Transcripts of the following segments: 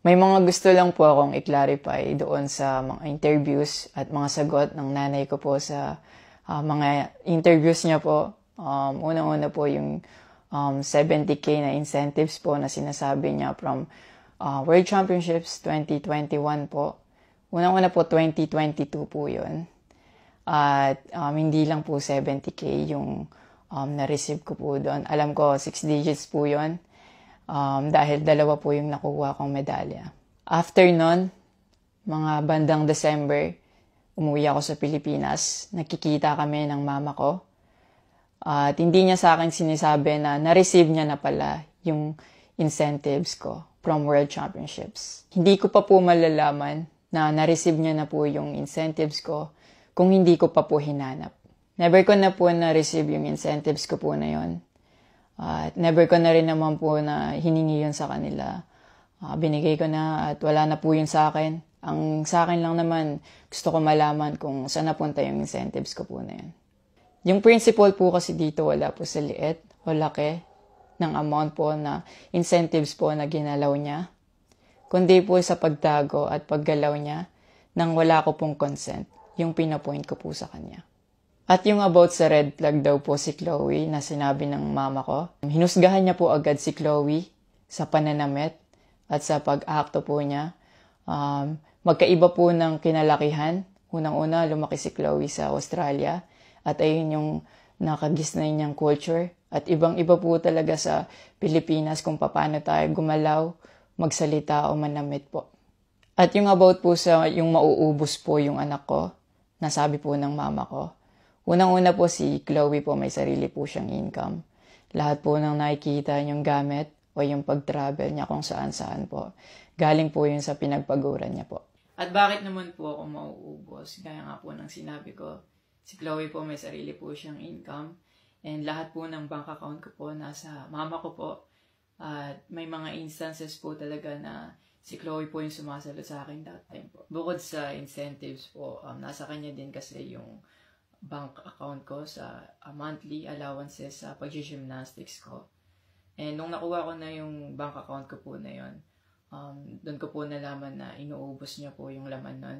May mga gusto lang po akong i-clarify doon sa mga interviews at mga sagot ng nanay ko po sa mga interviews niya po. Unang-una po yung 70K na incentives po na sinasabi niya from World Championships 2021 po. Unang-una po 2022 po yun. At hindi lang po 70K yung na-receive ko po doon. Alam ko 6 digits po yun. Dahil dalawa po yung nakuha kong medalya. After nun, mga bandang December, umuwi ako sa Pilipinas. Nakikita kami ng mama ko. At hindi niya sa akin sinasabi na na-receive niya na pala yung incentives ko from World Championships. Hindi ko pa po malalaman na na-receive niya na po yung incentives ko kung hindi ko pa po hinanap. Never ko na po na-receive yung incentives ko po na yon. At never ko na rin naman po na hiningi yun sa kanila. Binigay ko na at wala na po yun sa akin. Ang sa akin lang naman, gusto ko malaman kung saan napunta yung incentives ko po na yun. Yung principle po kasi dito wala po sa liit o laki ng amount po na incentives po na ginalaw niya. Kundi po sa pagtago at paggalaw niya nang wala ko pong consent, yung pinapoint ko po sa kanya. At yung about sa red flag daw po si Chloe na sinabi ng mama ko, hinusgahan niya po agad si Chloe sa pananamit at sa pag-akto po niya. Magkaiba po ng kinalakihan. Unang-una, lumaki si Chloe sa Australia at ayun yung nakagisnay niyang culture. At ibang-iba po talaga sa Pilipinas kung paano tayo gumalaw, magsalita o manamit po. At yung about po sa yung mauubos po yung anak ko, nasabi po ng mama ko. Unang-una po si Chloe po may sarili po siyang income. Lahat po ng nakikita niyong gamit o yung pag-travel niya kung saan-saan po. Galing po yun sa pinagpaguran niya po. At bakit naman po ako mauubos? Gaya nga po ng sinabi ko, si Chloe po may sarili po siyang income. And lahat po ng bank account ko po nasa mama ko po. At may mga instances po talaga na si Chloe po yung sumasalo sa akin that time po. Bukod sa incentives po, nasa kanya din kasi yung bank account ko sa monthly allowances sa pag-gymnastics ko. And nung nakuha ko na yung bank account ko po na yun, doon ko po nalaman na inuubos niya po yung laman nun.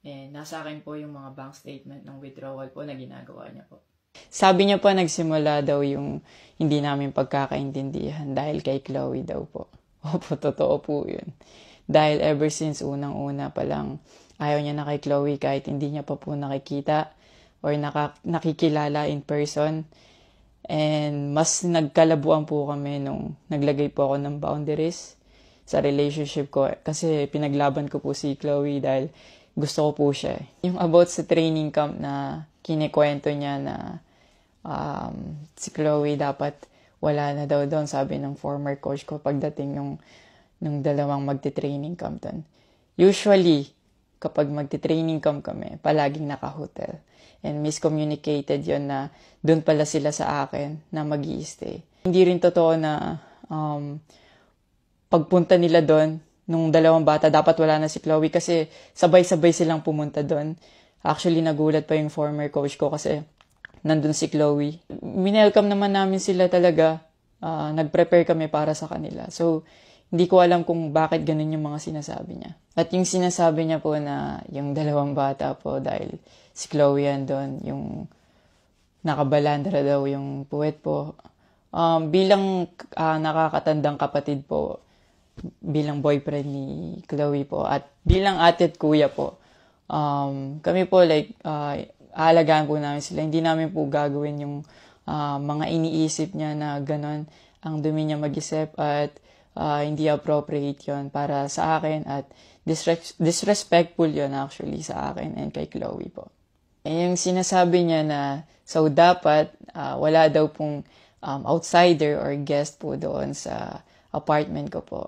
And nasa akin po yung mga bank statement ng withdrawal po na ginagawa niya po. Sabi niya pa nagsimula daw yung hindi namin pagkakaintindihan dahil kay Chloe daw po. Opo, totoo po yun. Dahil ever since unang-una pa lang, ayaw niya na kay Chloe kahit hindi niya pa po nakikita or nakikilala in person. And mas nagkalabuan po kami nung naglagay po ako ng boundaries sa relationship ko. Kasi pinaglaban ko po si Chloe dahil gusto ko po siya. Yung about sa training camp na kinikwento niya na si Chloe dapat wala na daw doon, sabi ng former coach ko pagdating nung dalawang magti-training camp doon. Usually, kapag magti-training camp kami, palaging naka-hotel. And miscommunicated yon na doon pala sila sa akin na mag-i-stay. Hindi rin totoo na pagpunta nila doon, nung dalawang bata, dapat wala na si Chloe kasi sabay-sabay silang pumunta doon. Actually, nagulat pa yung former coach ko kasi nandun si Chloe. Minelcome naman namin sila talaga. Nag-prepare kami para sa kanila. So, hindi ko alam kung bakit ganun yung mga sinasabi niya. At yung sinasabi niya po na yung dalawang bata po dahil si Chloe yan doon, yung nakabalandra daw yung puwet po. Bilang nakakatandang kapatid po, bilang boyfriend ni Chloe po, at bilang ate at kuya po, kami po aalagaan po namin sila. Hindi namin po gagawin yung mga iniisip niya na gano'n ang dumi niya mag-isip at hindi appropriate yon para sa akin at disrespectful yon actually sa akin and kay Chloe po. And yung sinasabi niya na so dapat wala daw pong outsider or guest po doon sa apartment ko po.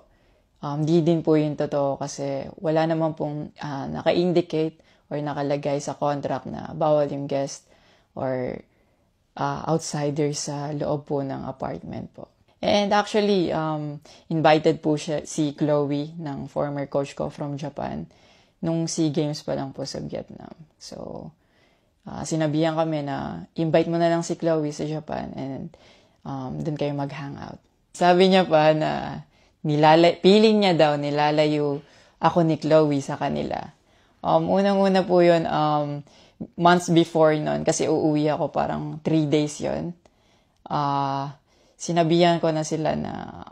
Di din po yung totoo kasi wala naman pong naka-indicate or nakalagay sa contract na bawal yung guest or outsider sa loob po ng apartment po. And actually, invited po si Chloe ng former coach ko from Japan nung SEA Games pa lang po sa Vietnam. So, sinabihan kami na invite mo na lang si Chloe sa Japan and doon kayo mag-hangout. Sabi niya pa na feeling niya daw, nilalayo ako ni Chloe sa kanila. Unang-una po yun, months before nun, kasi uuwi ako parang 3 days yun. Sinabihan ko na sila na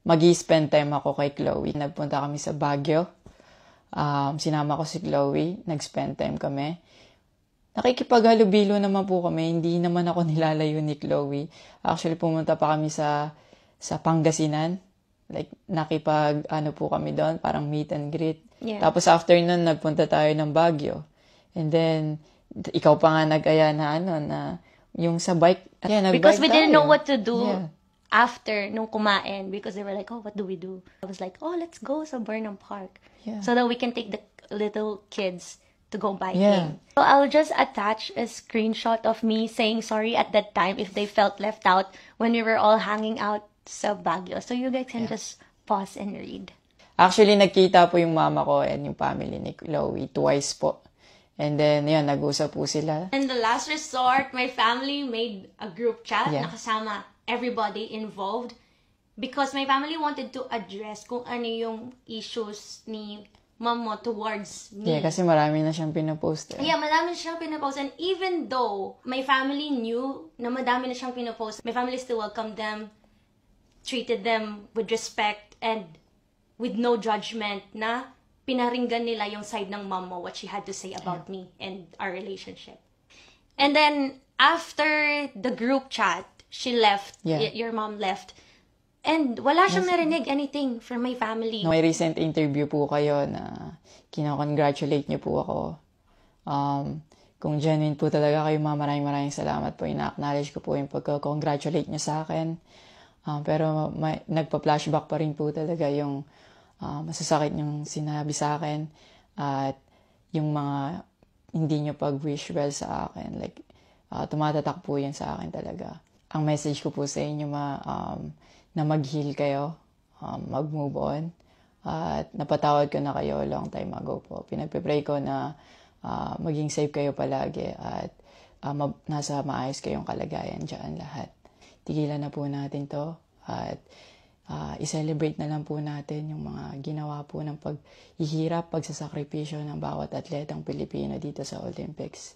mag-i-spend time ako kay Chloe. Nagpunta kami sa Baguio. Sinama ko si Chloe. Nag-spend time kami. Nakikipaghalubilo naman po kami. Hindi naman ako nilalayo ni Chloe. Actually, pumunta pa kami sa Pangasinan. Like, po kami doon. Parang meet and greet. Yeah. Tapos after nun, nagpunta tayo ng Baguio. And then, ikaw pa nga nag-aya na yung sa bike. Yeah, because we didn't tayo. know what to do Yeah. after nung kumain, because they were like, oh, what do we do? I was like, oh, let's go sa Burnham Park. Yeah. So that we can take the little kids to go biking. Yeah. So I'll just attach a screenshot of me saying sorry at that time if they felt left out when we were all hanging out sa Baguio. So you guys can just pause and read. Actually, nagkita po yung mama ko and yung family ni Chloe twice po. And then, yun, nag-usap po sila. And the last resort, my family made a group chat Yeah. na kasama everybody involved because my family wanted to address kung ano yung issues ni mom mo towards me. Yeah, kasi marami na siyang pinopost. Yeah, madami na siyang pinopost. And even though my family knew na madami na siyang pinopost, my family still welcomed them, treated them with respect, and with no judgment na pinaringgan nila yung side ng mom mo, what she had to say about me and our relationship. And then, after the group chat, she left, your mom left, and wala siyang narinig anything from my family. May recent interview po kayo na kinocongratulate niyo po ako. Kung genuine po talaga kayo, maraming salamat po. Ina-acknowledge ko po yung pagka-congratulate niyo sa akin. Pero nagpa-flashback pa rin po talaga yung masasakit niyong sinabi sa akin at yung mga hindi niyo pag-wish well sa akin. Like, tumatatak po yan sa akin talaga. Ang message ko po sa inyo na mag-heal kayo, mag-move on, at napatawad ko na kayo long time ago po. Pinagpipray ko na maging safe kayo palagi at nasa maayos kayong kalagayan dyan lahat. Tigilan na po natin to at i-celebrate na lang po natin yung mga ginawa po ng paghihirap, pagsasakripisyo ng bawat atletang Pilipino dito sa Olympics.